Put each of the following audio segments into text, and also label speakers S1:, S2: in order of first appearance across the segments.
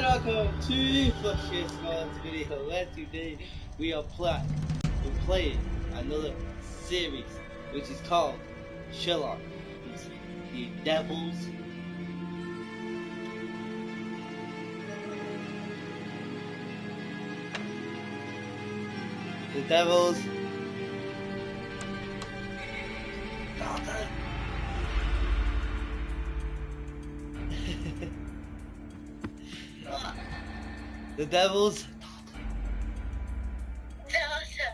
S1: welcome to Flush's Smart's video, where today we're playing another series which is called SherLock Holmes, the Devils. The Devils. The Devils.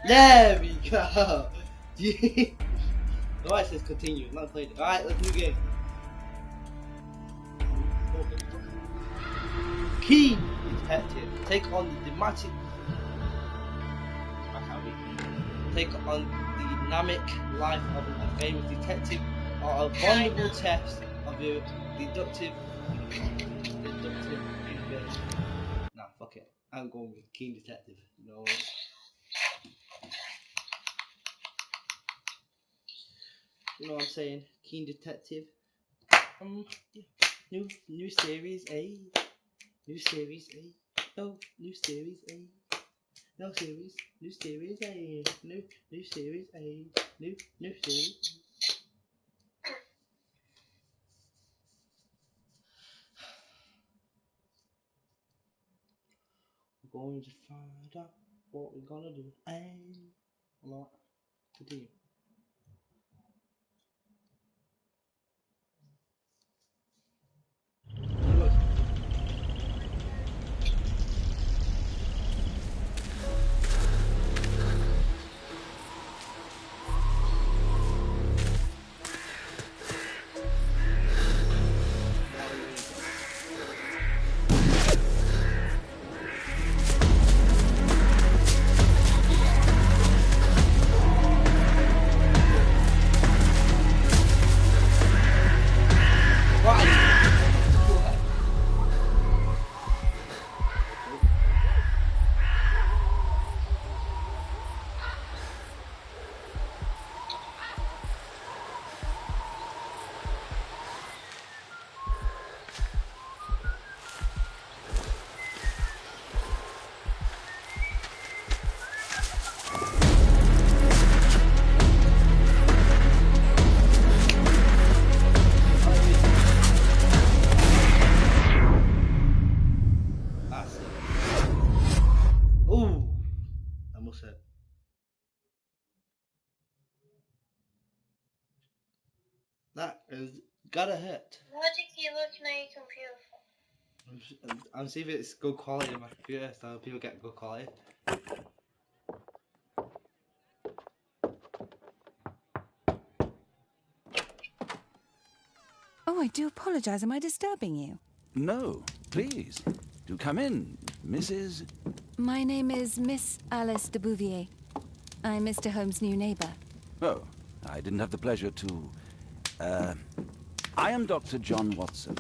S1: There we go. Alright, says continue. Not played it. Alright, let's do the game. Key detective. Take on the dramatic. Take on the dynamic life of a famous detective or a vulnerable test of your deductive innovation. Nah, fuck it. I'm going with Keen Detective. You know what? You know what I'm saying? Keen Detective. Yeah. New series, New series, No, new series, No series, new series, New series, New series. We're going to find out what we're gonna do. Alright, continue. That is gotta hurt.
S2: What did you look at your computer for?
S1: I'm seeing if it's good quality on my computer, so people get good quality.
S3: Oh, I do apologise. Am I disturbing you?
S4: No, please. Do come in, Mrs.
S3: My name is Miss Alice de Bouvier. I'm Mr. Holmes' new neighbour.
S4: Oh, I didn't have the pleasure to... I am Dr. John Watson.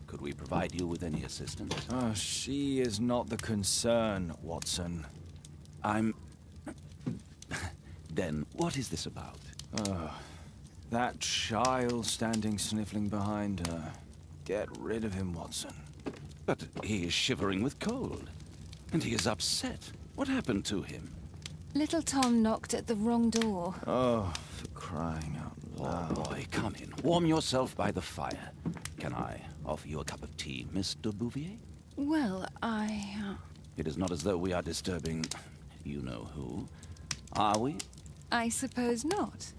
S4: Could we provide you with any assistance?
S5: Oh, she is not the concern, Watson.
S4: I'm... Then, what is this about?
S5: Oh, that child standing sniffling behind her. Get rid of him, Watson.
S4: But he is shivering with cold. And he is upset. What happened to him?
S3: Little Tom knocked at the wrong door.
S5: Oh, for crying out loud.
S4: Oh, boy, come in. Warm yourself by the fire. Can I offer you a cup of tea, Miss de Bouvier?
S3: Well,
S4: It is not as though we are disturbing you-know-who, are we?
S3: I suppose not.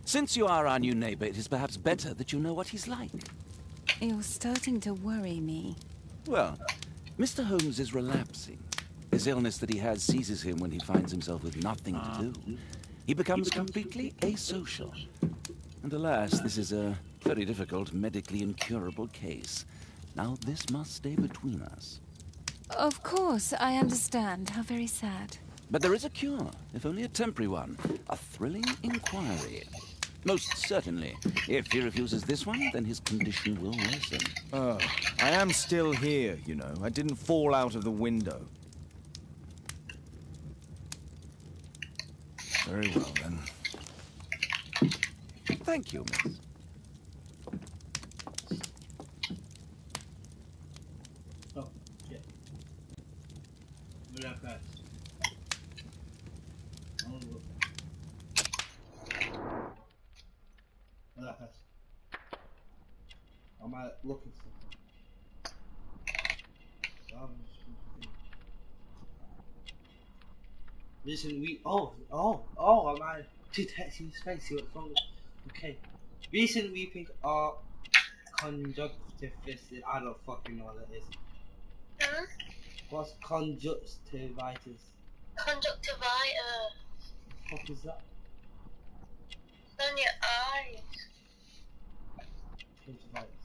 S4: Since you are our new neighbor, it is perhaps better that you know what he's like.
S3: You're starting to worry me.
S4: Well, Mr. Holmes is relapsing. This illness that he has seizes him when he finds himself with nothing to do. He becomes completely asocial. And alas, this is a very difficult, medically incurable case. Now, this must stay between us.
S3: Of course, I understand. How very sad.
S4: But there is a cure, if only a temporary one. A thrilling inquiry. Most certainly. If he refuses this one, then his condition will worsen.
S5: Oh, I am still here, you know. I didn't fall out of the window. Very well, then.
S4: Thank you, miss.
S1: Oh, yeah. Relax. Relax. I might look at something. Recent week. Oh, am I detecting space? See what's wrong? Okay. Recent weeping are conjunctivitis. I don't fucking know what that is.
S2: Hmm?
S1: What's conjunctivitis?
S2: Conjunctivitis.
S1: The fuck is that?
S2: It's on your eyes.
S1: Conjunctivitis.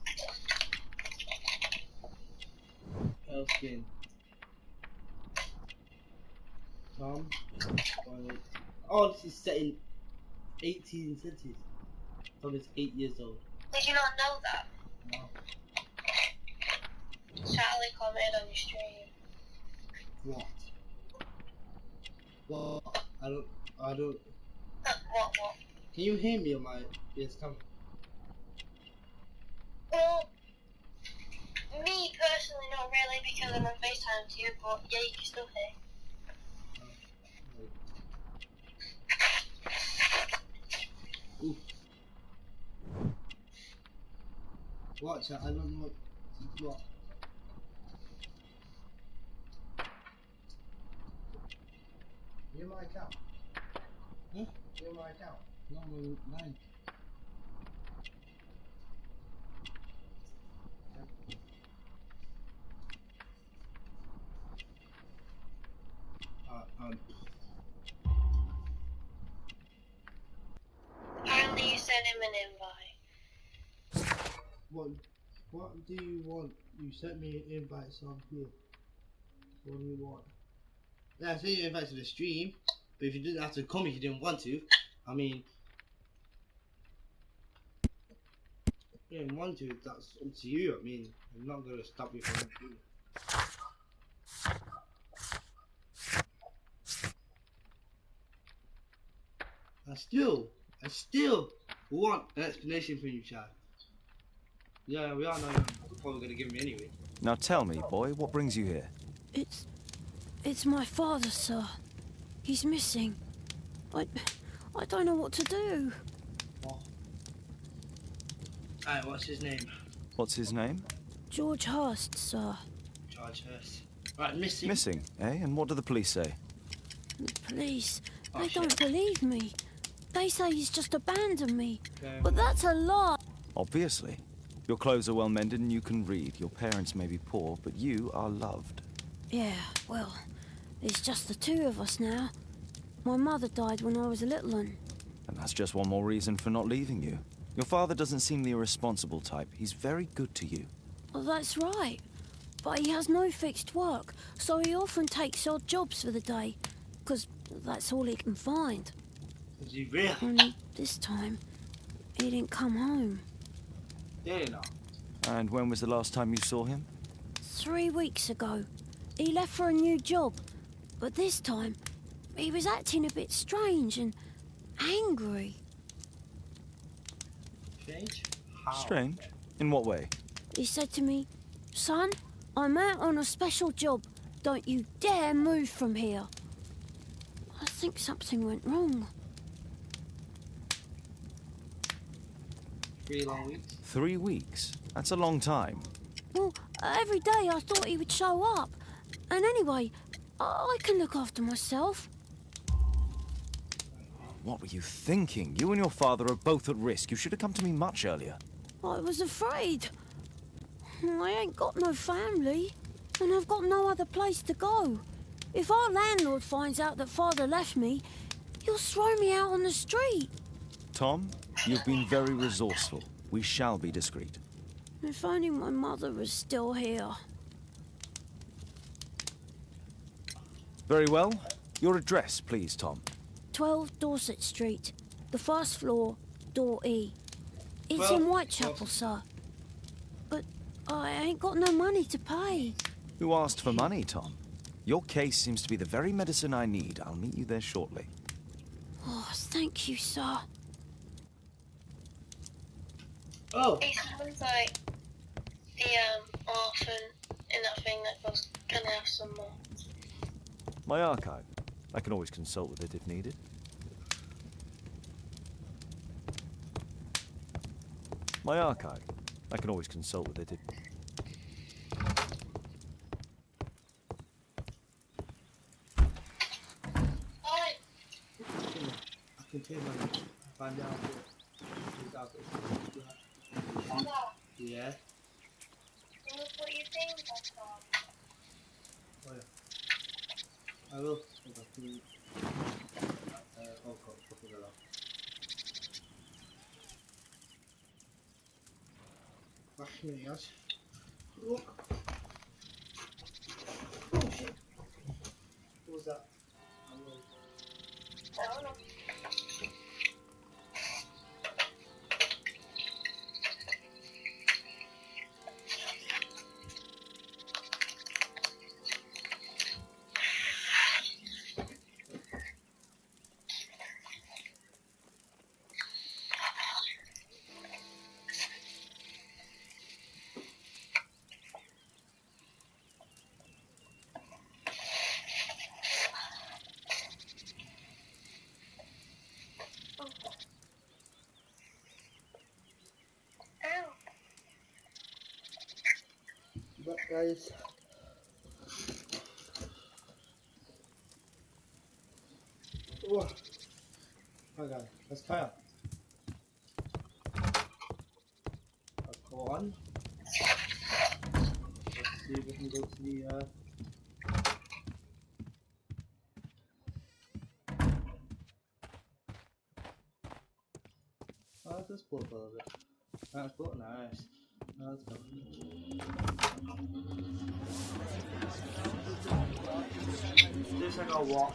S1: Pale skin. Tom. Oh, this is set in 1870s. Tom is 8 years old.
S2: Did you not know that?
S1: No.
S2: Charlie commented on your stream.
S1: What? What? I don't.
S2: What?
S1: Can you hear me on my ears camera?
S2: Well, me personally, not really, because I'm on FaceTime to you, but yeah, you can still hear.
S1: Ooh. Watch out, I don't know what.
S6: You're my account.
S1: Huh?
S6: You're my account.
S1: No, mine.
S2: Apparently you sent him an invite.
S1: What do you want? You sent me an invite, so I'm here. What do you want? Yeah, I sent you an invite to the stream, but if you didn't have to come if you didn't want to, I mean, if you didn't want to, that's up to you. I mean, I'm not gonna stop you from doing it. I still want an explanation from you, Chad. Yeah, we all know you're probably gonna give me anyway.
S5: Now tell me, boy, what brings you here?
S7: It's my father, sir. He's missing. I don't know what to do.
S1: What? Alright, what's his name?
S5: What's his name?
S7: George Hurst, sir.
S1: George Hurst. Right, missing.
S5: Missing, eh? And what do the police say?
S7: The police,
S1: Oh,
S7: they
S1: shit.
S7: don't believe me. They say he's just abandoned me.
S1: Okay.
S7: But that's a lie.
S5: Obviously. Your clothes are well mended and you can read. Your parents may be poor, but you are loved.
S7: Yeah, well, it's just the two of us now. My mother died when I was a little one.
S5: And that's just one more reason for not leaving you. Your father doesn't seem the irresponsible type. He's very good to you.
S7: Well, that's right. But he has no fixed work, so he often takes odd jobs for the day. 'Cause that's all he can find.
S1: Is he real?
S7: Only this time, he didn't come home.
S1: Yeah, no.
S5: And when was the last time you saw him?
S7: 3 weeks ago. He left for a new job. But this time, he was acting a bit strange and angry.
S1: Strange? How?
S5: Strange. In what way?
S7: He said to me, "Son, I'm out on a special job. Don't you dare move from here." I think something went wrong.
S1: 3 long weeks?
S5: 3 weeks? That's a long time.
S7: Well, every day I thought he would show up. And anyway, I can look after myself.
S5: What were you thinking? You and your father are both at risk. You should have come to me much earlier.
S7: I was afraid. I ain't got no family, and I've got no other place to go. If our landlord finds out that father left me, he'll throw me out on the street.
S5: Tom, you've been very resourceful. We shall be discreet.
S7: If only my mother was still here.
S5: Very well. Your address, please, Tom.
S7: 12 Dorset Street, the first floor, door E. It's
S1: 12
S7: in Whitechapel, sir. But I ain't got no money to pay.
S5: Who asked for money, Tom? Your case seems to be the very medicine I need. I'll meet you there shortly.
S7: Oh, thank you, sir.
S1: Oh!
S2: It sounds like the orphan in that thing that goes, "Can I have some more?"
S5: My archive. I can always consult with it if needed. My archive. I can always consult with it if...
S2: Alright.
S1: I can tell my find out what yeah.
S2: Look what you think I saw.
S1: Oh yeah. I will. Hold on, please. Oh god, fucking hell. Wacht me eens. Look. Oh shit. What was that? I
S2: I don't know. Ow.
S1: But guys. Oh. Okay, let's try it. Go on. Let's see if we can go to the oh, let's pull up a little bit. That's good, nice. Let's go. Just like a walk.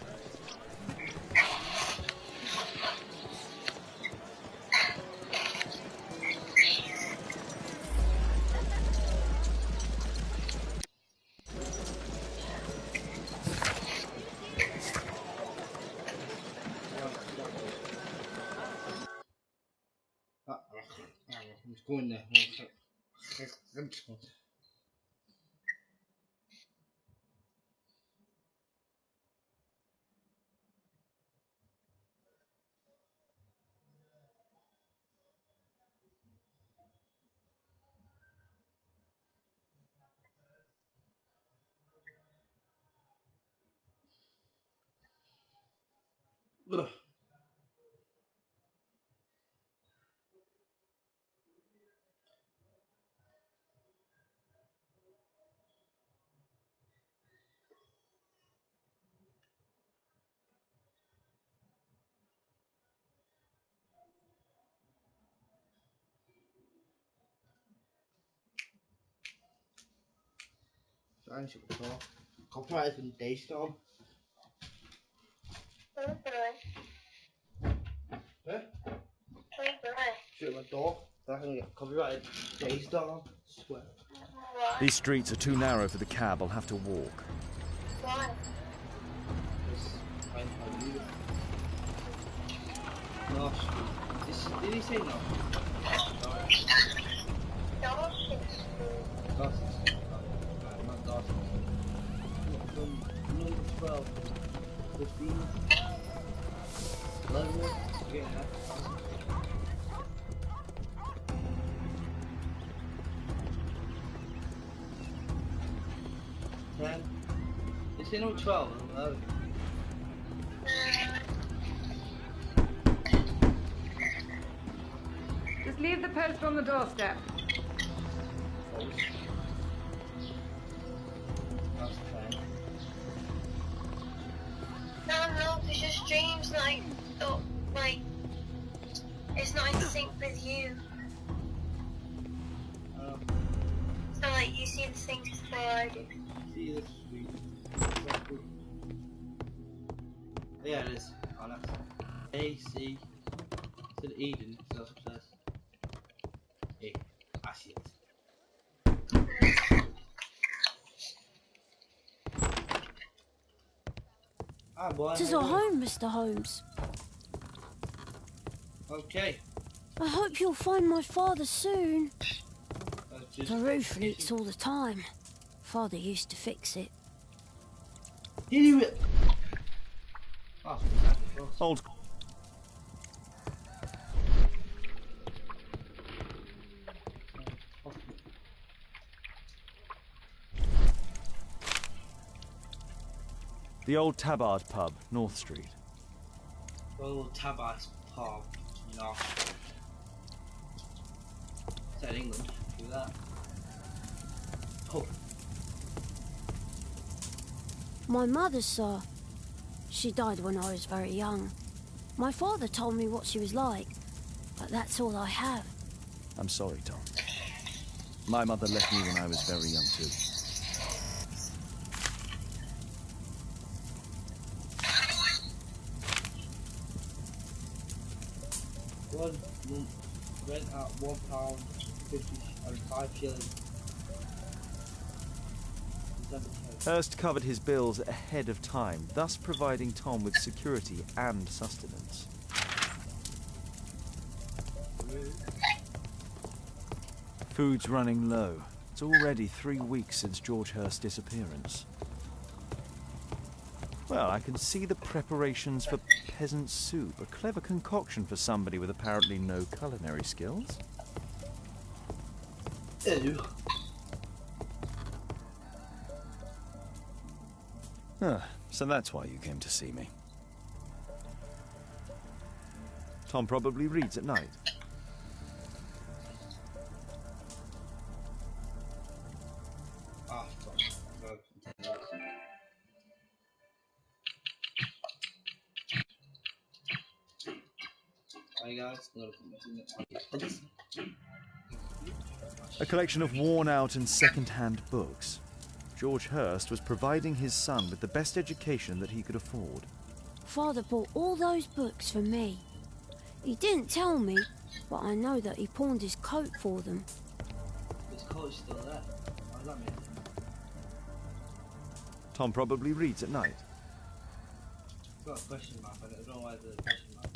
S1: I'm just going there. Ugh. Sorry, shit, we saw. Copyright from Daystorm. Eh? Shoot my door. I can get copyrighted Daystorm. Swear.
S2: Why?
S5: These streets are too narrow for the cab. I'll have to walk.
S2: Why?
S1: No, did he say no?
S2: Dawson.
S1: Dawson. Not Dawson. From number 12. 15. 11. Again, that's Dawson. 10. They say number 12 and 11.
S8: Just leave the post on the doorstep.
S1: That's 10.
S2: No, it's just dreams like, oh, like, it's not in sync with you. So like, you see the things before I do.
S1: See this sweet. Yeah, it is. Oh, that's A, C. It's in Eden, so that's what it says. A. I see it. Ah, boy.
S7: Tis our home, Mr. Holmes.
S1: Okay.
S7: I hope you'll find my father soon.
S1: Just
S7: The roof leaks all the time. Father used to fix it.
S1: Did he? Oh,
S5: Old. The old Tabard pub, North Street.
S1: Old Tabas pub, no. Is that England? Do that. Pub.
S7: My mother, sir. She died when I was very young. My father told me what she was like, but that's all I have.
S5: I'm sorry, Tom. My mother left me when I was very young, too.
S1: One month, rent at £1.50 and 5 shillings.
S5: Hurst covered his bills ahead of time, thus providing Tom with security and sustenance. Food's running low. It's already 3 weeks since George Hurst's disappearance. Well, I can see the preparations for peasant soup, a clever concoction for somebody with apparently no culinary skills.
S1: Ew.
S5: So that's why you came to see me. Tom probably reads at night.
S1: Ah, fuck. Hi guys,
S5: A collection of worn-out and second-hand books. George Hurst was providing his son with the best education that he could afford.
S7: Father bought all those books for me. He didn't tell me, but I know that he pawned his coat for them.
S1: His coat's still there. What does that mean?
S5: Tom probably reads at night.
S1: It's got a question mark on it. I don't know why there's a question mark.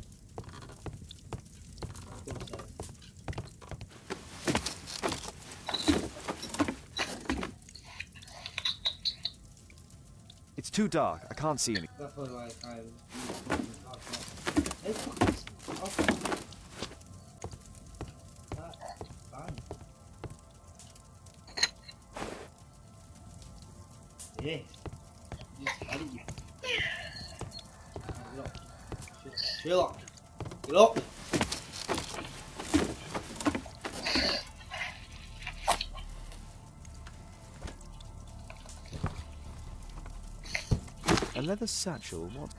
S5: It's too dark. I can't see any.
S1: That's probably why Hey, fuck this. That's fine. Yes. Just had it, you. SherLock. Get up.
S5: A leather satchel, what?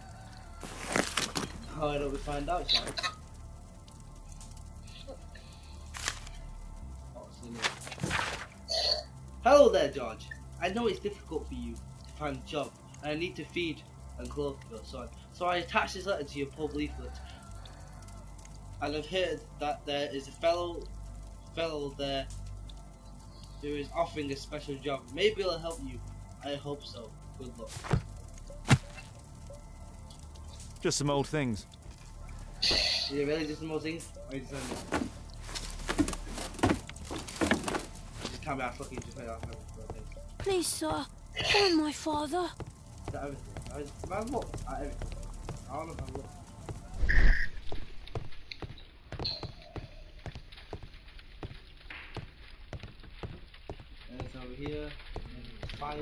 S1: Why don't we find out, shall we? Hello there, George. I know it's difficult for you to find a job, and I need to feed and clothe your son. So I attached this letter to your pub leaflet. And I've heard that there is a fellow there who is offering a special job. Maybe it'll help you. I hope so. Good luck.
S5: Just some old things.
S1: Is it really just the most things? Or is it something? Just can't be our fucking just like that.
S7: Please, sir, find my father.
S1: Is that everything? Man, look at everything. I don't know if I look. And it's over here. And it's fire.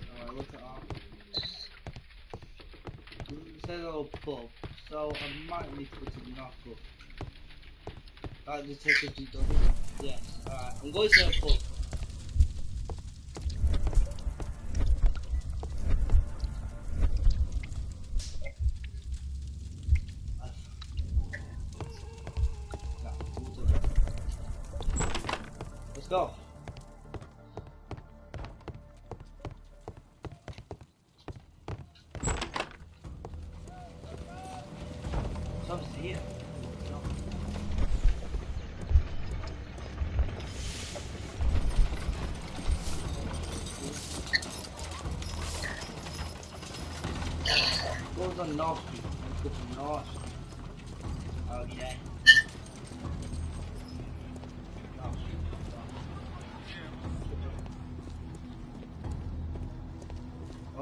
S1: So I look it up. It says old pub, so I might need to go to the North Pub. That just takes us to Dublin. Yes, alright. I'm going to the pub. Let's go. Something's here. Goes on North Street. Let's go to North Street. Oh yeah. North Street.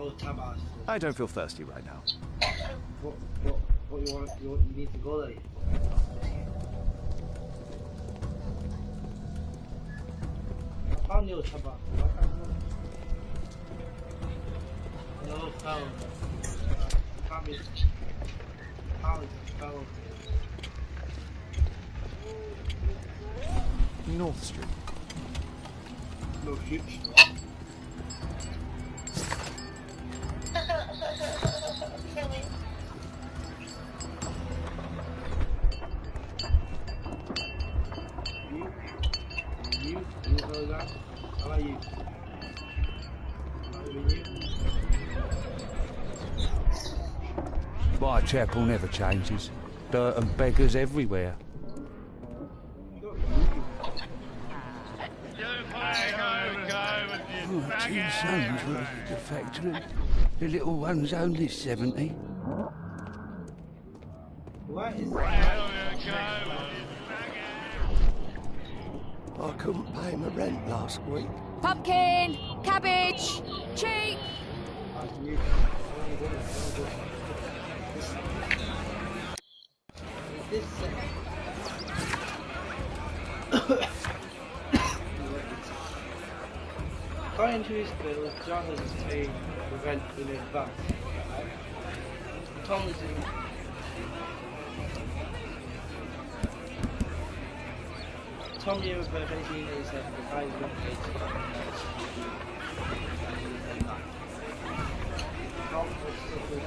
S1: Oh, Tabas.
S5: I don't feel thirsty right now.
S1: What you want? You need to go there. I found your Tabas. No, found. Found it. Found.
S5: North Street.
S1: No shit. You know that? How about you?
S9: Whitechapel never changes. Dirt and beggars everywhere. Oh, two sons work at the factory. The little one's only 70.
S1: What is
S9: I couldn't pay my rent last week.
S7: Pumpkin, cabbage, cheap.
S1: According to his bill, John has paid the rent in advance. Tom is in. Tom year of birth 1887, the guy is rent paid. Tom was still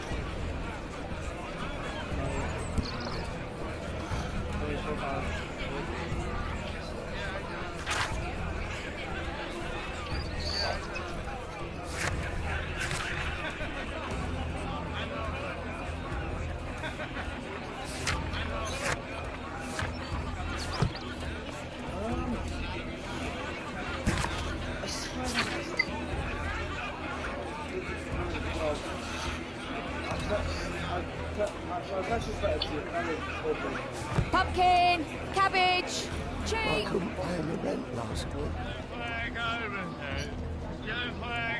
S7: Pumpkin, cabbage,
S9: I
S7: cheap.
S9: couldn't pay my rent last week.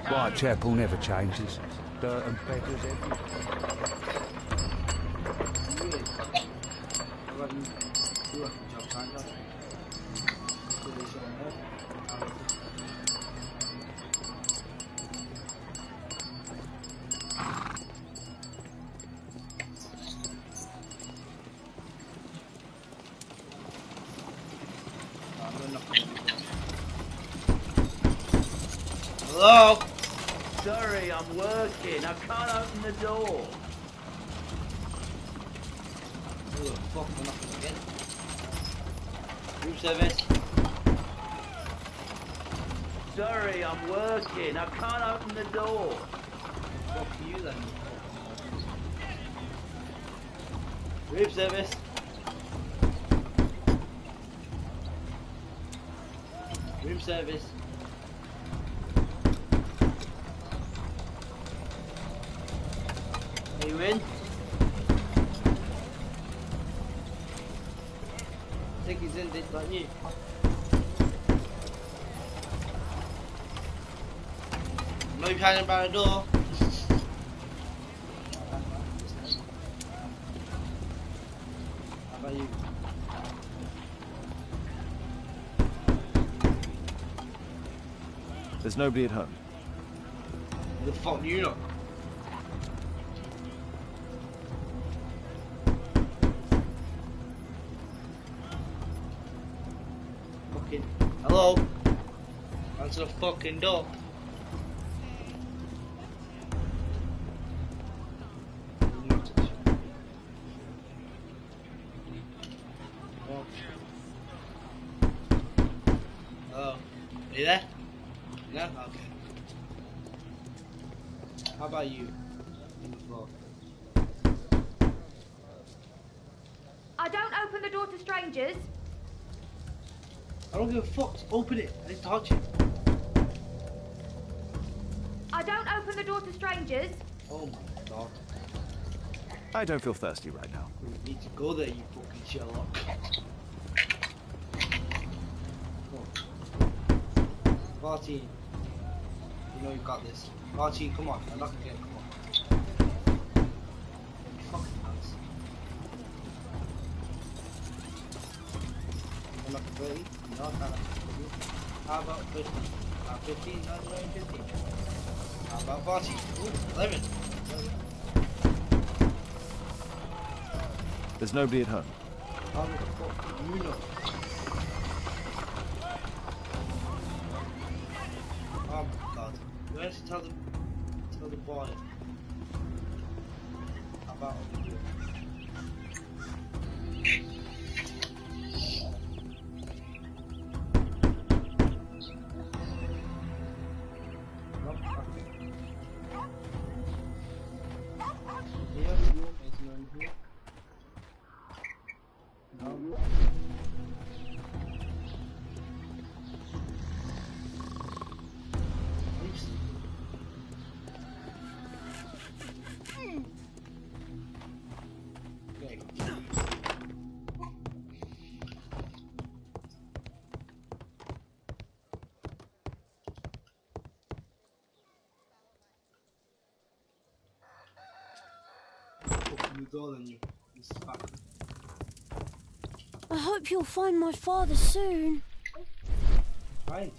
S9: Whitechapel never changes. Dirt and beggars everywhere.
S1: Hello?
S10: Sorry, I'm working. I can't open the door.
S1: Oh, fuck, I'm knocking again. Room service.
S10: Sorry, I'm working. I can't open the door.
S1: Fuck you then. Room service. Room service. Are you in? I think he's in, don't you? No, you're hiding by the door. How about you?
S5: There's nobody at home.
S1: Who the fuck do you know? Fucking hello? Answer the fucking door. Hello? Are you there? No? Okay. How about you? On the floor.
S8: I don't open the door to strangers.
S1: I don't give a fuck. Just open it. I need to touch it.
S8: I don't open the door to strangers.
S1: Oh my god.
S5: I don't feel thirsty right now.
S1: You need to go there, you fucking Sherlock. Go on. 14. You know you got this. Archie, come on. I'm not again. Come on. Fucking nuts. I'm not 30. No, I'm not 30. How about 50? 15? No, 15. How about 40? Ooh, 11.
S5: There's nobody at home.
S1: How the fuck do you know? Oh my god. You have to tell the boy about over here. Nope, okay. Here, room is none here. No. Okay. Open the door then, you. This is back.
S7: I hope you'll find my father soon.
S1: Trying to.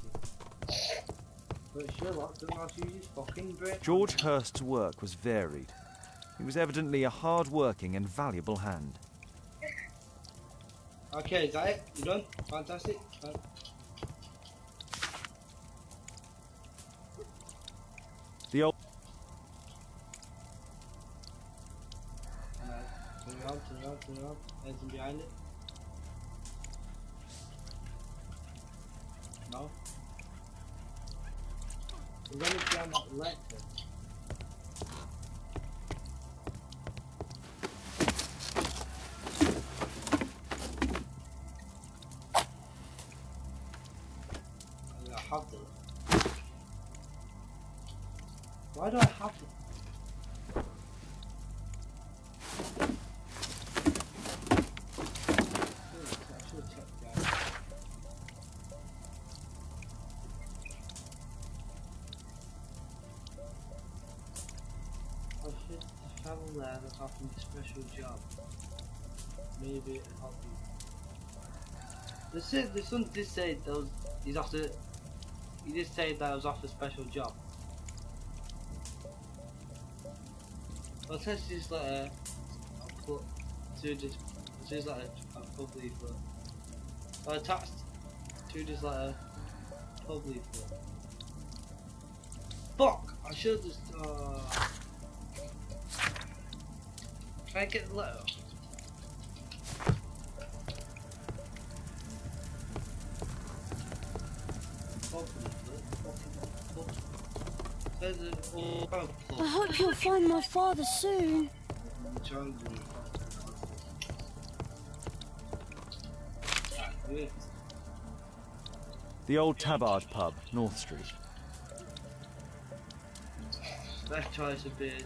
S1: But Sherlock doesn't have to use his fucking brain.
S5: George Hurst's work was varied. He was evidently a hard-working and valuable hand.
S1: Okay, is that it? You done? Fantastic.
S5: The old...
S1: Turn around. Anything behind it? No? We're running down that lecture. I have to. Why do I have to? I should check that. I should travel there and have a special job. Maybe it'll help you. The son did say that he's after. He did say that I was off a special job. I'll test this letter. I'll put to this letter. I'll probably put. So attached to this letter. Probably put. Fuck! I should just. Can I get the letter?
S7: I hope you'll find my father soon.
S5: The old Tabard pub, North Street.
S1: Left choice of beard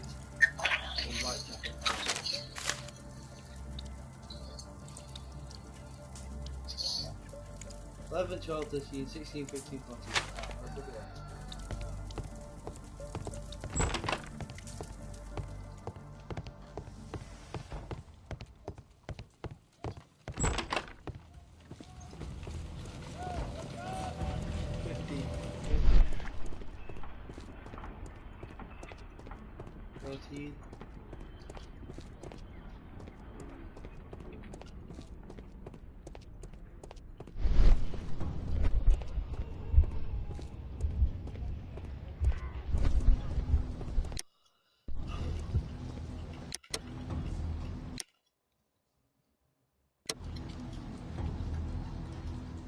S1: and right jacket. Eleven, 12, 13, 16, 15, 14. Let's look at that.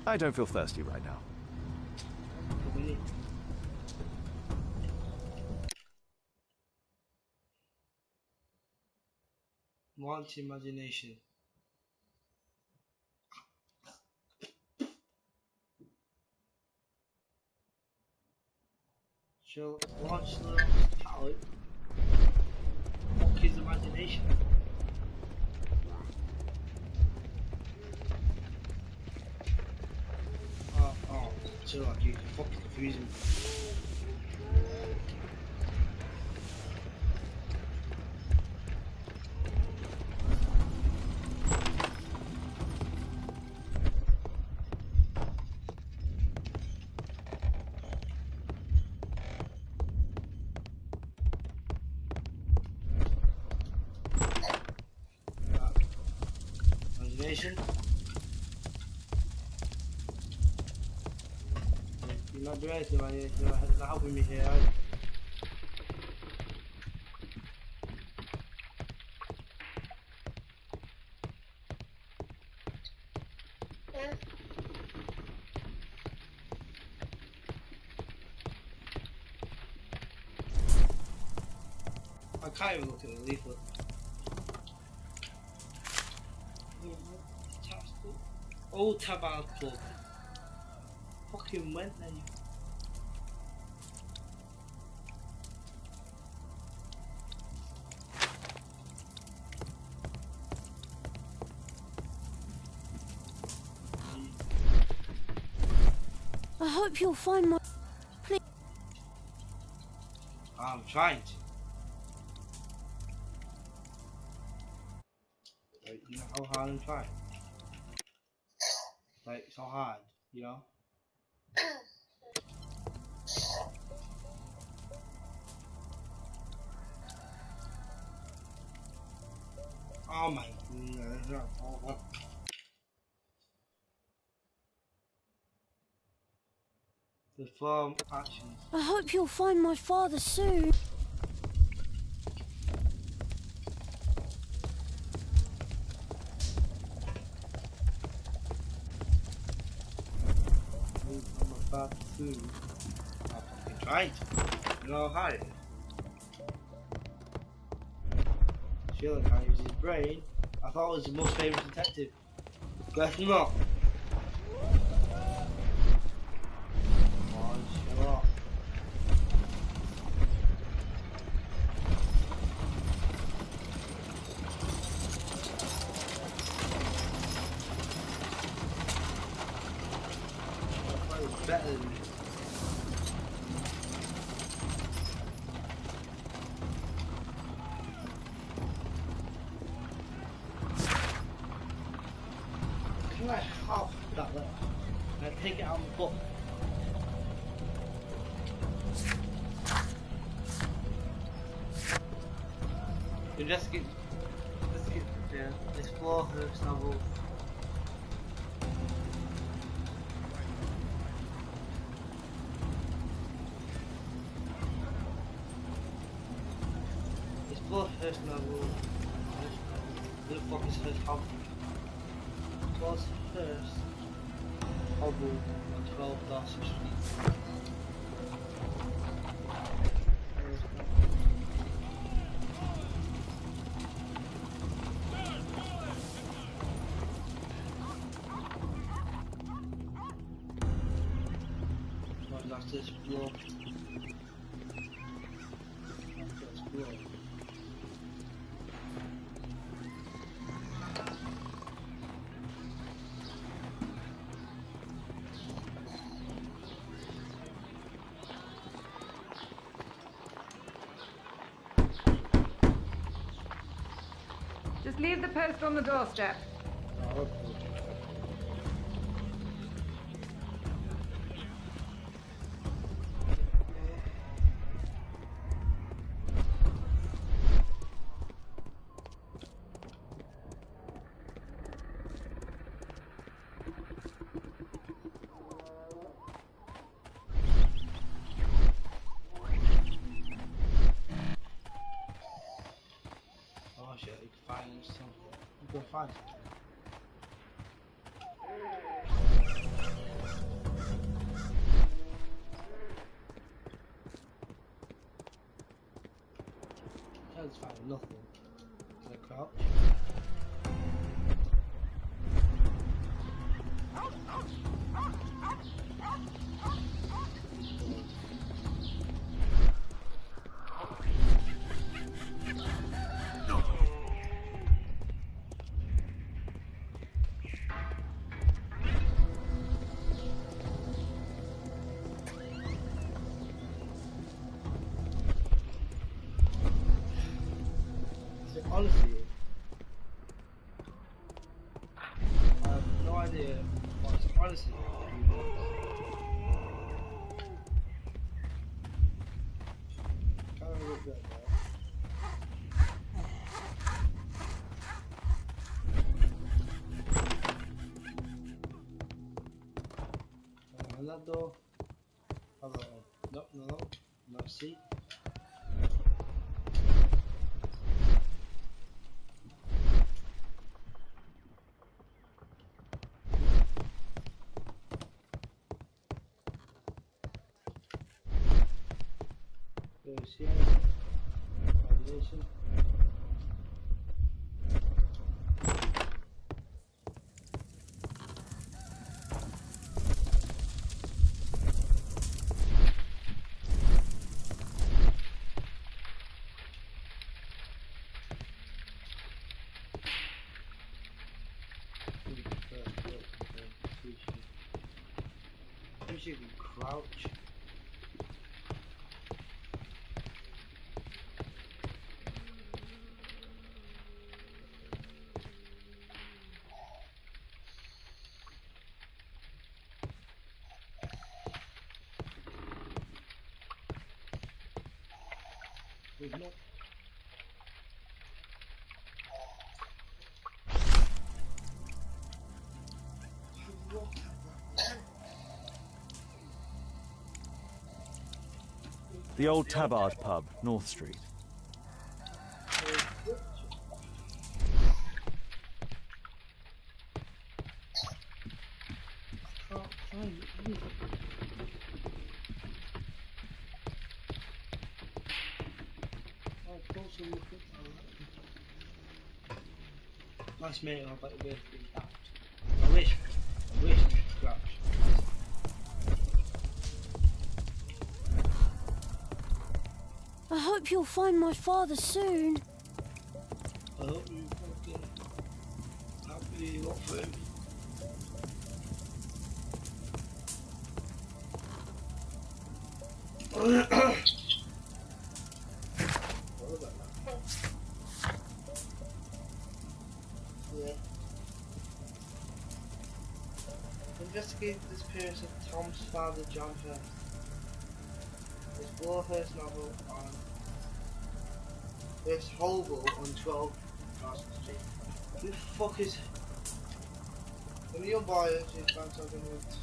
S5: I don't feel thirsty right now.
S1: Want imagination. So launch the palette. Fuck his imagination. Oh, Sherlock, you fucking confusing me. Investigation. You're not doing anything, man. You're not helping me here, are you? I can't even look at the leaflet. Old Tabard Club. Fucking went there, you.
S7: I hope you'll find my... Please.
S1: I'm trying to. Like, you know how hard I'm trying? Like, so hard, you know? Oh my goodness. Perform actions.
S7: I hope you'll find my father soon.
S1: I'm about to. I'm fucking trying to. You know how it is. Sherlock can't use his brain. I thought it was the most famous detective. Guess not. Come on, Sherlock. I thought it was better than me. Can I half that letter? Can I take it out of the book? Investigate, explore Herb's novel. Explore Herb's novel. Who the fuck is Herb's novel? Was Herb's novel on 12 Darcy Street? That's to explore. That's to explore.
S8: Just leave the post on the doorstep.
S1: Oh, okay. Oh shit, you can find something. You can find something. I just found nothing. Can I crouch? Honestly, I have no idea what's honestly kind of look good there. that door. How about one? No, no, no. No seat. Goes here. Combination. You can crouch. There's no.
S5: The old Tabard pub, North Street.
S1: Nice mate, I'll bet you'll be able to get that. I wish you could crouch.
S7: I hope you'll find my father soon.
S1: I hope you fucking happy up for him. Yeah. Investigate the disappearance of Tom's father, John Hurst. Explore Hurst novel on this hobo on 12 Carson Street. Who the fuck is? Let me buy it. You find something with.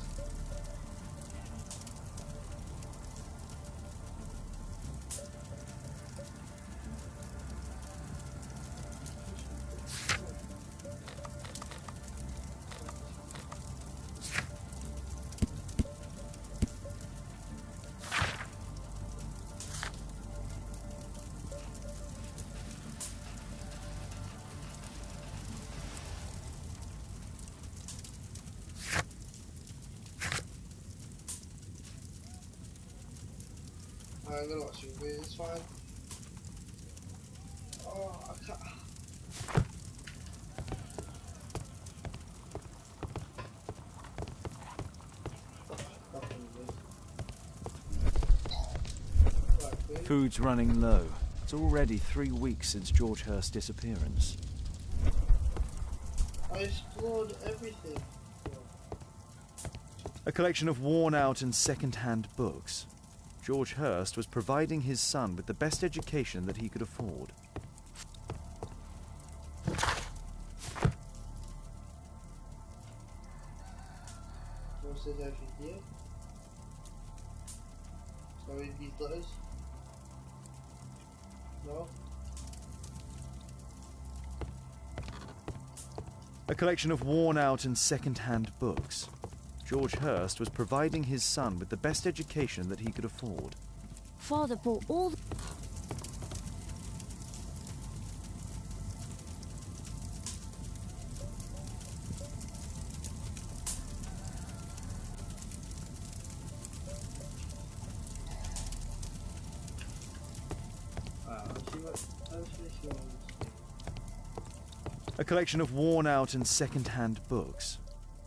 S1: I'm gonna watch you, it's fine. Oh, I can't.
S5: Food's running low. It's already 3 weeks since George Hurst's disappearance.
S1: I explored everything.
S5: A collection of worn-out and second-hand books. George Hurst was providing his son with the best education that he could afford.
S1: What's this over here? Shall I read these letters? No?
S5: A collection of worn-out and second-hand books. George Hurst was providing his son with the best education that he could afford.
S7: Father bought all...
S5: A collection of worn-out and second-hand books.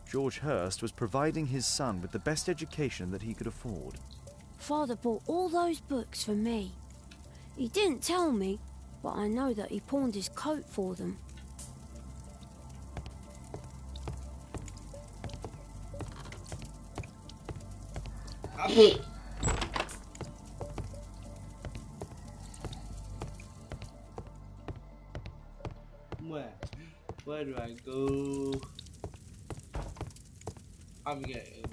S5: George Hurst was providing his son with the best education that he could afford.
S7: Father bought all those books for me. He didn't tell me, but I know that he pawned his coat for them.
S1: Where do I go? I'm getting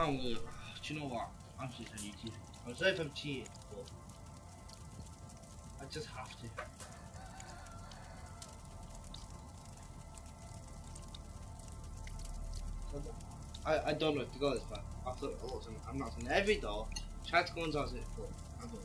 S1: I'm gonna. Do you know what? I'm just on YouTube. I'm sorry if I'm cheating, but I just have to. I don't know if to go this far. I've looked a lot. I'm not on every door. Tried to go on doors it, but I don't.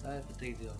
S1: That's a big deal.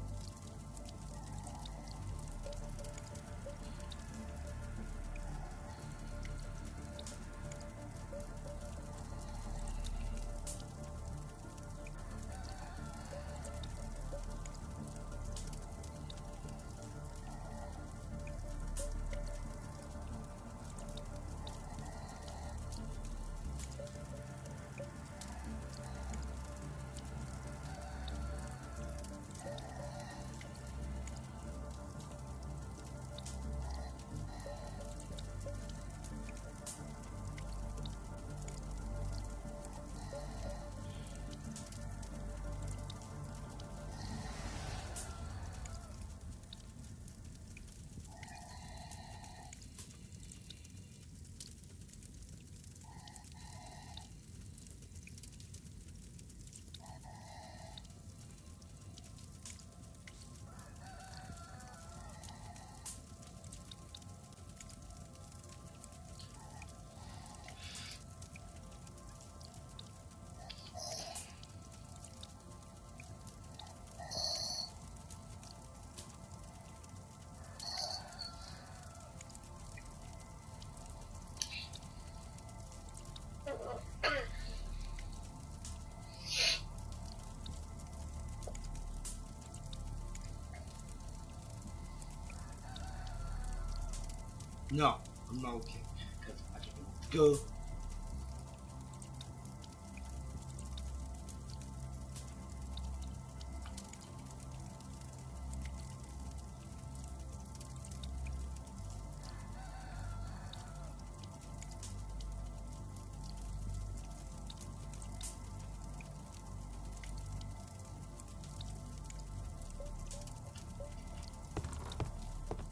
S1: No, I'm not okay. Because I just want to go.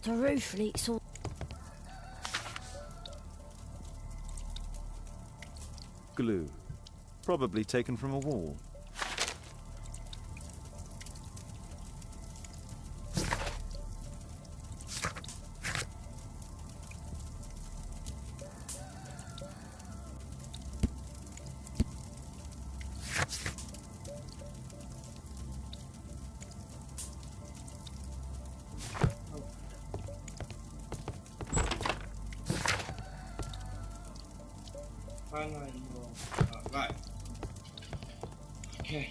S7: The roof leaks all.
S5: Glue. Probably taken from a wall.
S1: Right. Okay.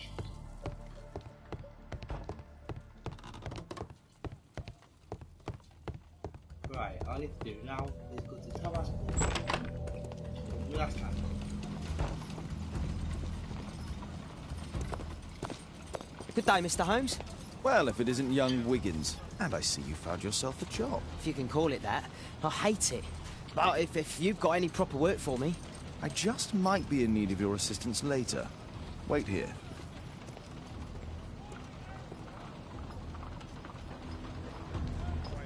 S1: Right, all I need to do now is go to Tabasco. Last time.
S11: Good day, Mr. Holmes.
S5: Well, if it isn't young Wiggins. And I see you found yourself a job.
S11: If you can call it that. I hate it. But if you've got any proper work for me...
S5: I just might be in need of your assistance later. Wait here.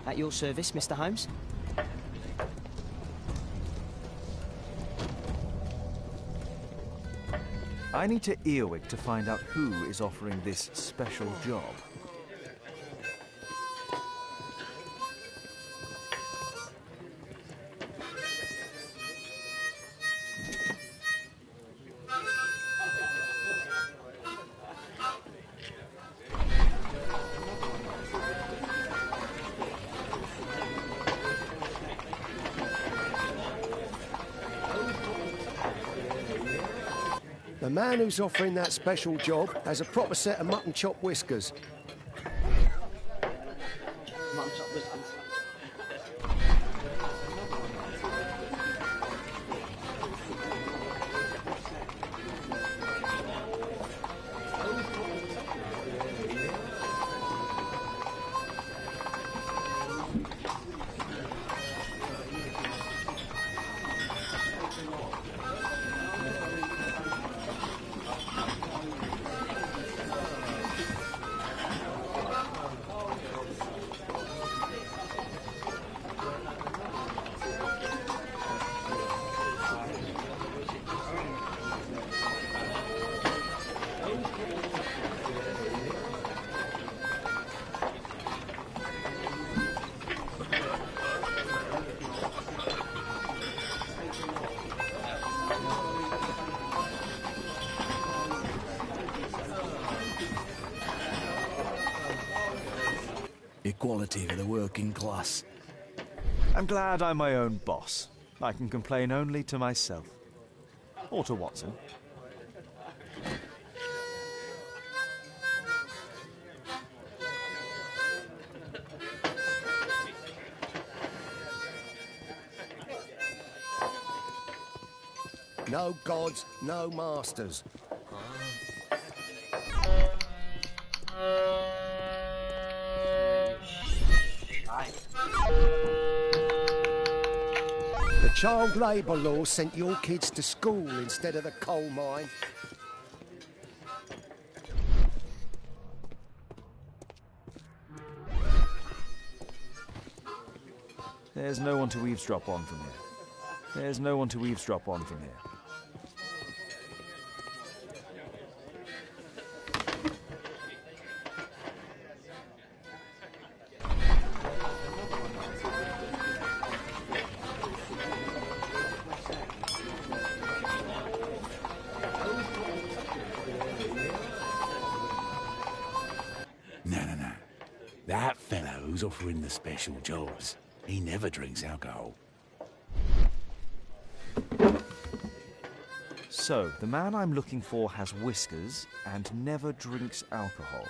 S11: At your service, Mr. Holmes.
S5: I need to Earwig to find out who is offering this special job.
S12: The man who's offering that special job has a proper set of mutton chop whiskers.
S1: Mutton chop whiskers.
S13: Equality for the working class.
S5: I'm glad I'm my own boss. I can complain only to myself. Or to Watson.
S12: No gods, no masters. The child labour law sent your kids to school instead of the coal mine.
S5: There's no one to eavesdrop on from here. There's no one to eavesdrop on from here.
S4: No. That fellow who's offering the special jobs, he never drinks alcohol.
S5: So, the man I'm looking for has whiskers and never drinks alcohol.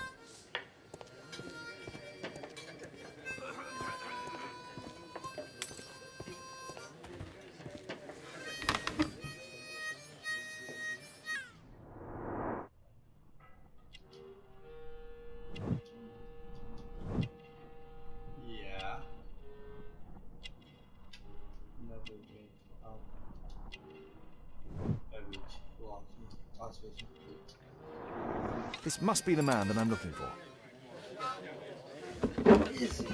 S1: Yeah. Never drink alcohol. Beverage. Well, ice fishing.
S5: This must be the man that I'm looking for.
S1: Is he?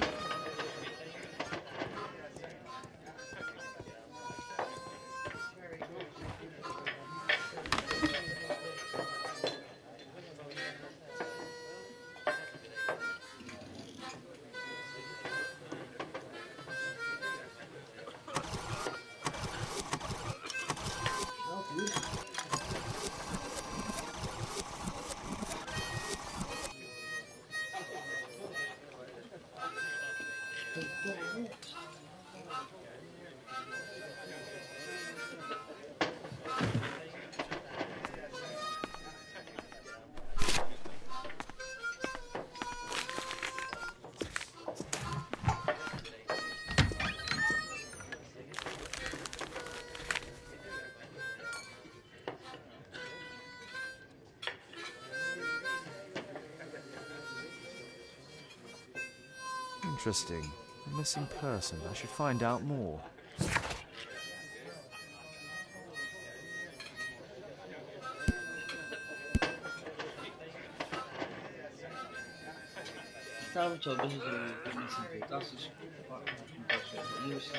S5: Interesting. A missing person. I should find out more.
S1: Salvage or business is missing. That's just quite impression. This is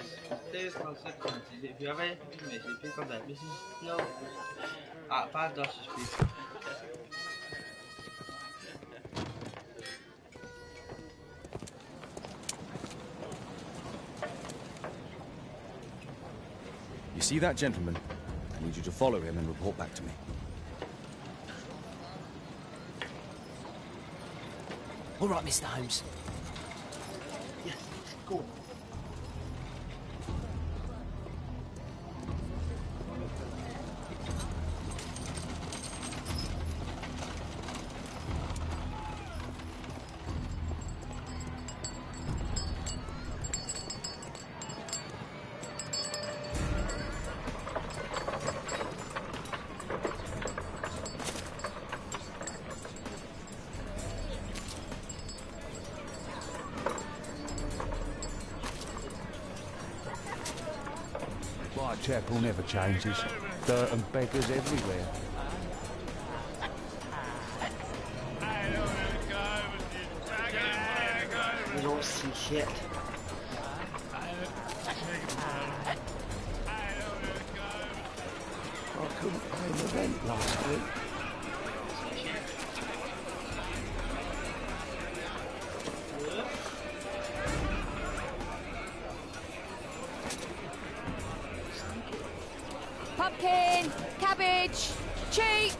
S1: there's consequences. If you have any information, pick on that. This is no. Bad does speak.
S13: You see that gentleman? I need you to follow him and report back to me.
S11: All right, Mr. Holmes.
S1: Yes, go.
S9: Whitechapel never changes. Dirt and beggars everywhere.
S1: You don't see shit.
S9: I couldn't pay the rent last week.
S8: Pumpkin, cabbage, cheap.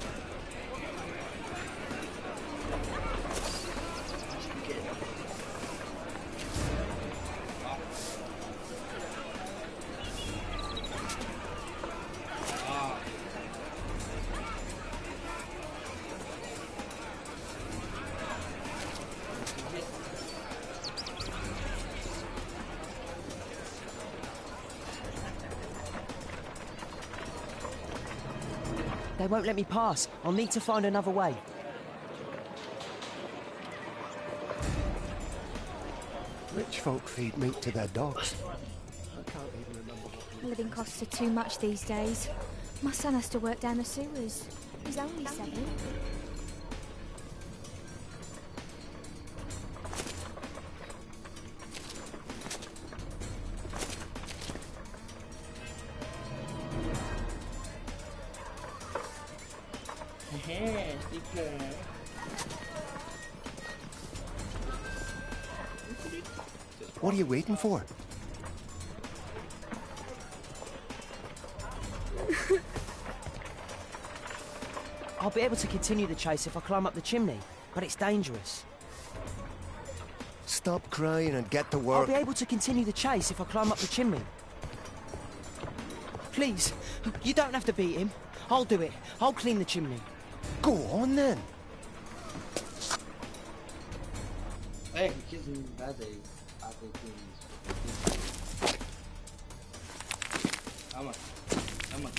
S11: They won't let me pass. I'll need to find another way.
S12: Rich folk feed meat to their dogs. I can't even remember what...
S14: Living costs are too much these days. My son has to work down the sewers. He's only 7.
S12: What are you waiting for?
S11: I'll be able to continue the chase if I climb up the chimney, but it's dangerous.
S12: Stop crying and get to
S11: I'll
S12: work.
S11: be able to continue the chase if I climb up the chimney. Please, you don't have to beat him. I'll do it. I'll clean the chimney.
S12: Go on then.
S1: Hey, kids in bad days. I think things. How much? How much?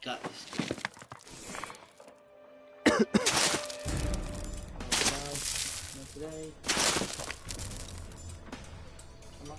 S1: Got this. Not today. Come on.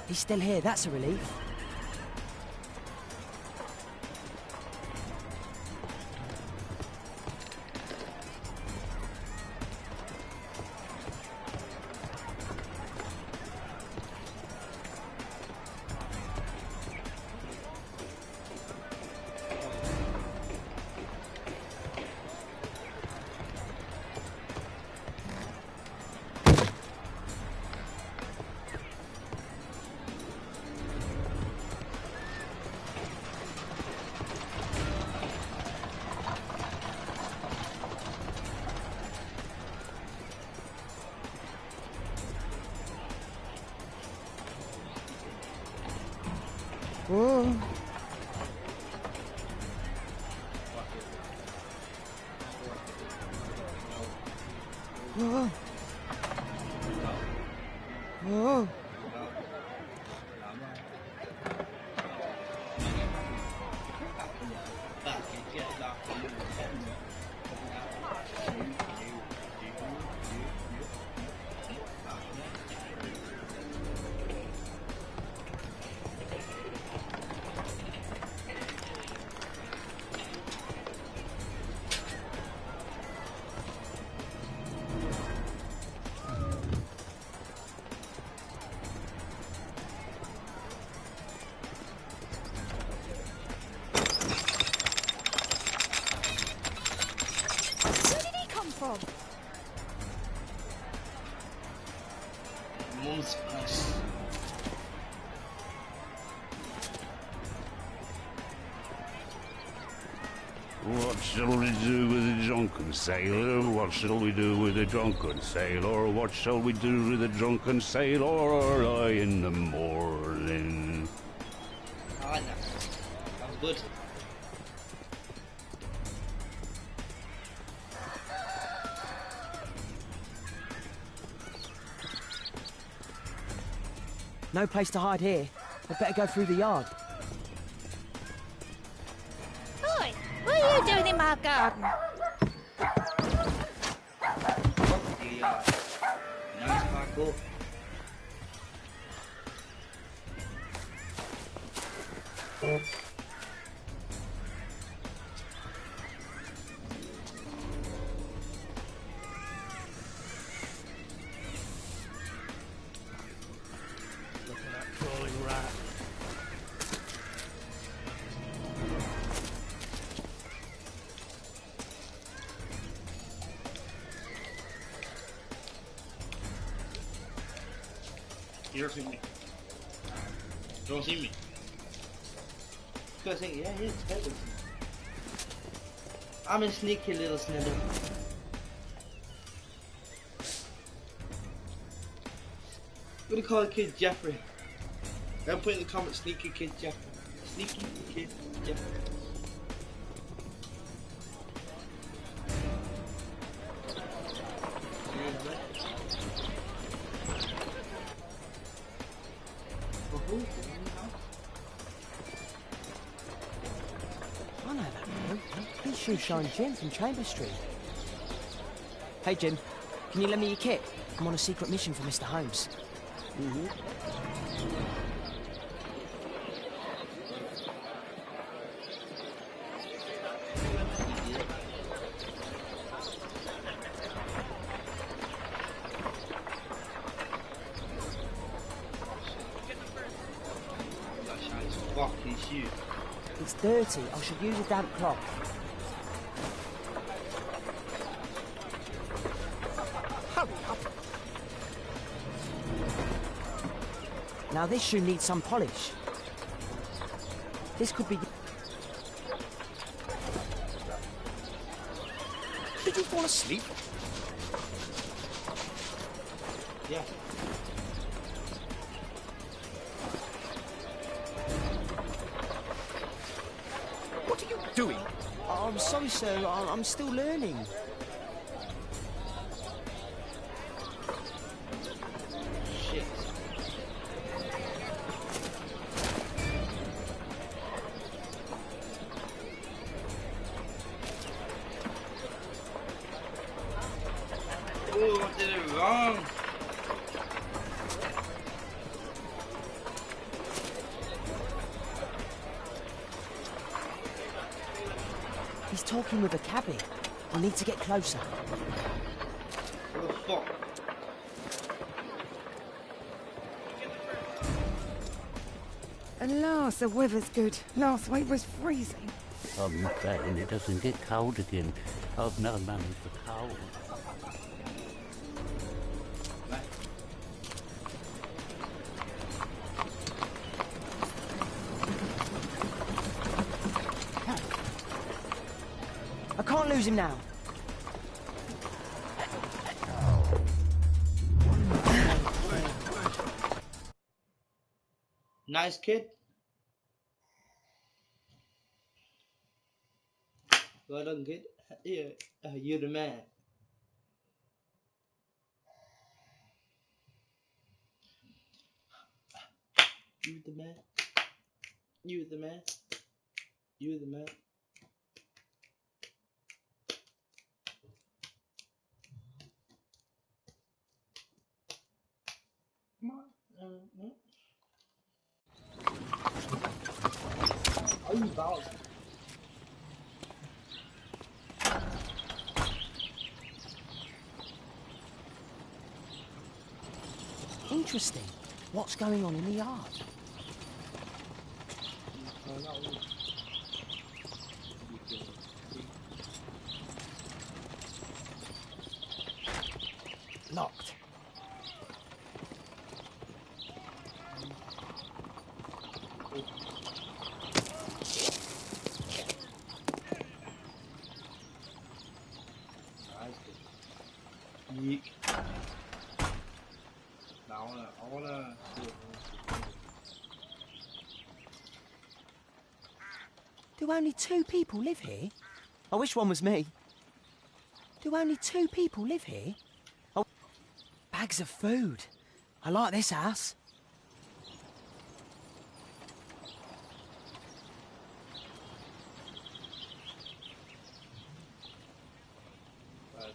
S11: He's still here, that's a relief. Whoa. Whoa. Whoa.
S1: Mum's purse.
S9: What shall we do with a drunken sailor? What shall we do with a drunken sailor? What shall we do with a drunken sailor early in the morning?
S1: Ah, no. That was good.
S11: No place to hide here. I'd better go through the yard.
S14: Oi, what are you doing in my garden?
S1: Nice parkour.
S9: Look at that crawling rat.
S1: You don't see me. Don't see me. Good thing, yeah, it's better. I'm a sneaky little snidder. I'm gonna call the kid Jeffrey. Then put in the comments, sneaky kid Jeffrey. Sneaky kid Jeffrey.
S11: I know that man. He's Shoe Shine Jim from Chambers Street. Hey Jim, can you lend me your kit? I'm on a secret mission for Mr. Holmes.
S1: Fucking shoe.
S11: It's dirty. I should use a damp cloth. Hurry up. Now this shoe needs some polish. This could be... Did you fall asleep?
S1: Yeah.
S11: What are you doing? Oh, I'm sorry, sir. I'm still learning.
S1: Shit. Oh, I did it wrong.
S11: He's talking with a cabbie. I need to get closer.
S1: What the fuck?
S3: At last, the weather's good. Last week was freezing.
S9: I'm not saying it doesn't get cold again. I've no money for cold.
S11: I can't lose him now.
S1: Nice kid. Well done, kid. Yeah, you're the man. You the man. You the man. You the man. Come on. No. Oh, you bouncing.
S11: Interesting. What's going on in the yard? Locked.
S1: Yeek. Now I wanna.
S11: Do only 2 people live here? I wish one was me. Do only 2 people live here? Oh, bags of food. I like this house.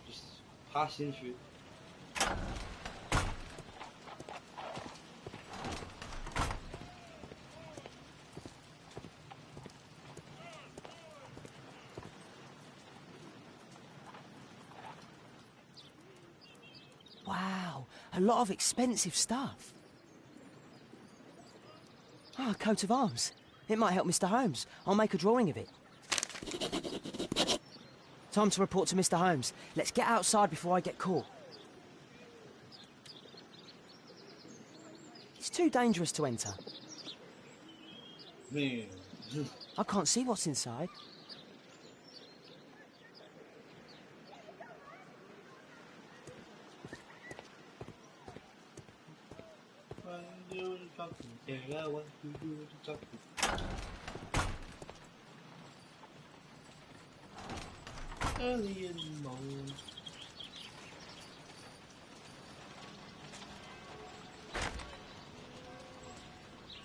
S1: Just passing through.
S11: Wow, a lot of expensive stuff. Ah, a coat of arms. It might help Mr. Holmes. I'll make a drawing of it. Time to report to Mr. Holmes. Let's get outside before I get caught. It's too dangerous to enter.
S1: Man.
S11: I can't see what's inside.
S1: Early in the morning.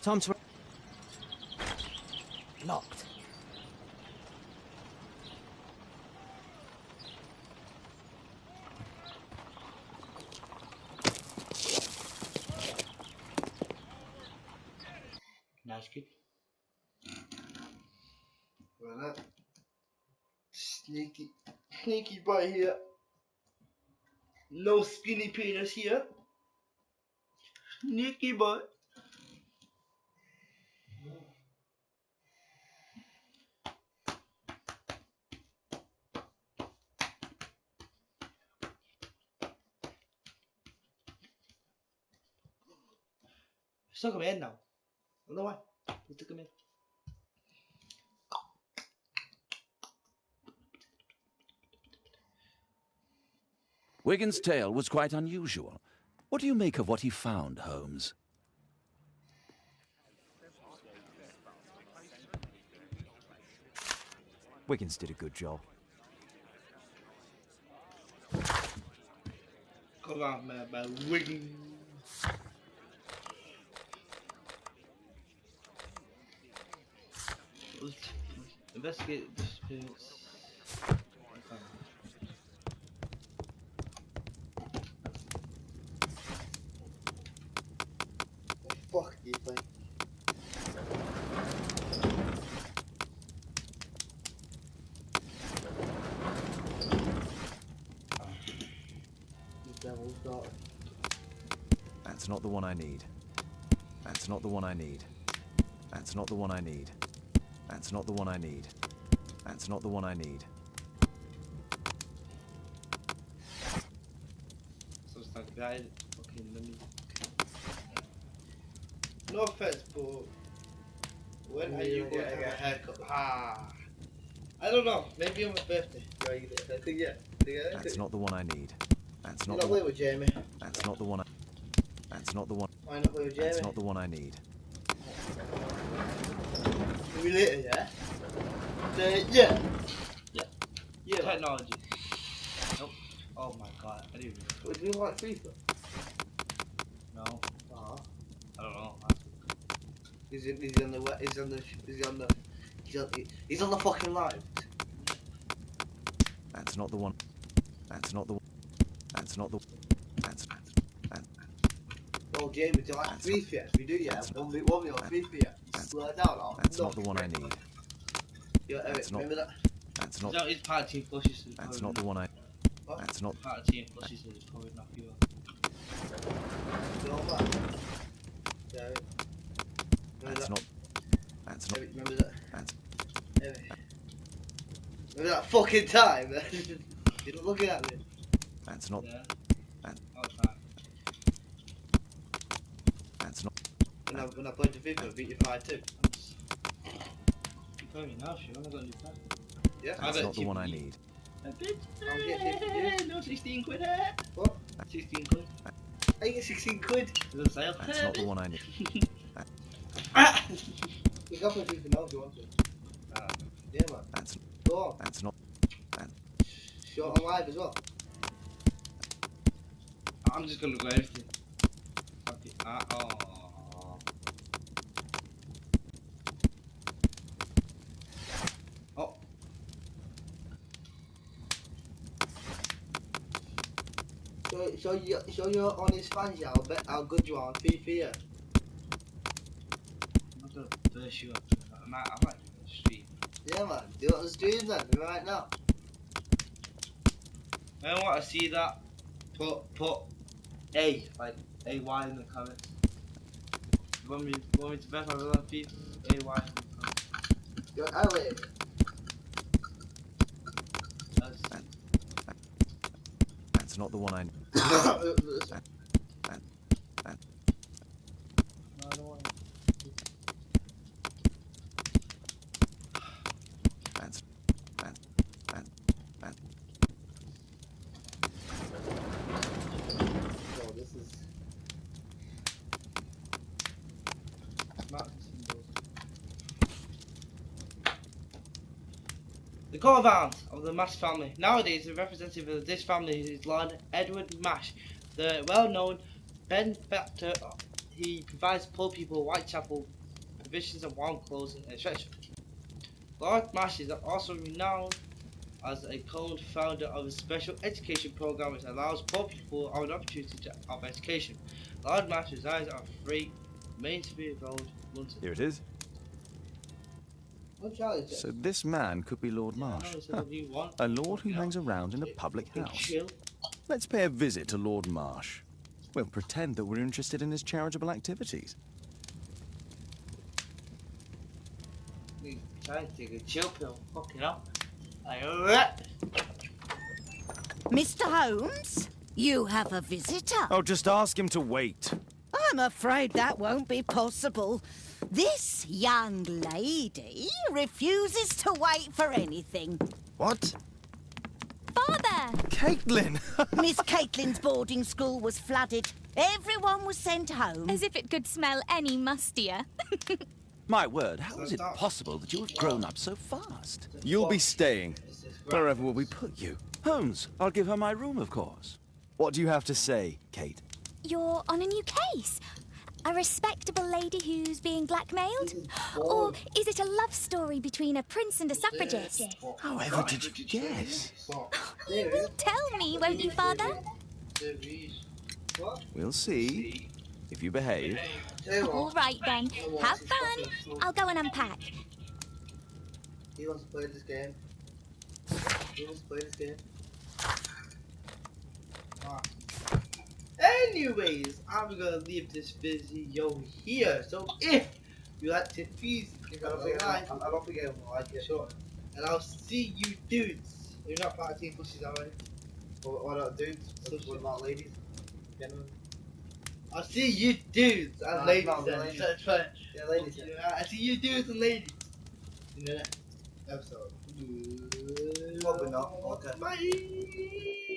S11: Time to... Locked.
S1: Nice kid. Well, that sneaky boy here. No skinny penis here. Sneaky boy. Stuck him in now. I don't know why. We took him in.
S4: Wiggins' tale was quite unusual. What do you make of what he found, Holmes?
S5: Wiggins did a good job.
S1: Come on, man, by Wiggins. Let's investigate the disappearance. Fuck you, thing. The devil's daughter.
S5: That's not the one I need. That's not the one I need. That's not the one I need. That's not the one I need. That's not the one I need.
S1: So it's that guy fucking let me. No offense, but when are you going to have a haircut? Ah, I don't know. Maybe on my birthday. Yeah.
S5: That's not the one I need. That's not
S1: You're not
S5: the
S1: playing
S5: one.
S1: with Jamie.
S5: That's not the one. That's not the one.
S1: Why not play with Jamie?
S5: That's not the one I need.
S1: See you later, yeah? Yeah. Yeah. technology. Nope. Oh my god, I didn't even.
S15: Do you like FIFA?
S1: No.
S15: Ah.
S1: I don't know.
S15: He's on the fucking live.
S5: That's not the one. That's not the one. That's not the. That's.
S15: Well, Jamie, do you like FIFA? We do, yeah. 1v1 on FIFA, yeah. Slow it down, or
S5: That's not the one I need.
S15: Yeah,
S5: That's not.
S15: remember that?
S5: That's not.
S1: No, it's part of Team Flushes.
S5: That's not the one I.
S15: What?
S5: That's not.
S1: Part of Team Flushes is probably not you.
S15: Yeah.
S5: That's not. That's not.
S15: Remember that?
S5: That's.
S15: Remember that fucking time? You're not looking at me.
S5: That's not.
S1: Yeah.
S5: That,
S1: Oh, it's fine.
S5: that's not.
S15: When I played the FIFA, I beat you 5-2.
S1: You play me now, sure. I'm not gonna do that.
S15: Yeah.
S5: That's not the one I need.
S1: A bit. No 16 quid here.
S15: What?
S1: 16 quid.
S15: I get 16 quid.
S1: There's a sale.
S5: That's not the one I need.
S15: You can play FIFA now if you want to. Yeah, man.
S5: That's.
S15: Go on.
S5: That's not.
S15: Short on live as well.
S1: I'm just gonna go everything. Okay. Oh. Oh.
S15: So you're on his fans, yeah? I'll bet how good you are on FIFA. Yeah?
S1: I'm not gonna burst you up. I might do a stream.
S15: Yeah, man. Do it on the stream then, right now.
S1: I don't want to see that. Put A, like AY in the comments. You want me to bet on the feed? AY in the comments.
S15: You're Elliot.
S5: That's not the one I need.
S1: The coat of arms of the Mash family. Nowadays, the representative of this family is Lord Edward Mash, the well-known benefactor. He provides poor people of Whitechapel provisions of warm clothes and etc. Lord Mash is also renowned as a co-founder of a special education program which allows poor people an opportunity of education. Lord Mash resides on 3 Main Street Road, London.
S5: Here it is. So this man could be Lord Marsh. A lord who hangs around in a public house. Let's pay a visit to Lord Marsh. We'll pretend that we're interested in his charitable activities.
S1: Trying to take a chill pill, fucking up.
S16: Mr. Holmes, you have a visitor.
S5: Oh, just ask him to wait.
S16: I'm afraid that won't be possible. This young lady refuses to wait for anything.
S5: What?
S14: Father!
S5: Caitlin!
S16: Miss Caitlin's boarding school was flooded. Everyone was sent home.
S14: As if it could smell any mustier.
S4: My word, how is it possible that you have grown up so fast?
S13: You'll be staying. Wherever will we put you?
S4: Holmes, I'll give her my room, of course.
S5: What do you have to say, Kate?
S14: You're on a new case. A respectable lady who's being blackmailed? Or is it a love story between a prince and a suffragist?
S4: However did you guess?
S14: You will tell me, won't you, Father?
S5: We'll see. If you behave.
S14: All right, then. Have fun. I'll go and unpack.
S15: He wants to play this game. He wants to play this game. Anyways, I'm gonna leave this video here. So if you like it, please give it a like. I don't forget to like it. Sure. And I'll see you dudes. You're not part of Team Pussies already. What about dudes? What about ladies? Gentlemen. I'll see you dudes and ladies. Yeah, ladies. I'll see you dudes and ladies in the next episode. Probably not. Okay. Bye.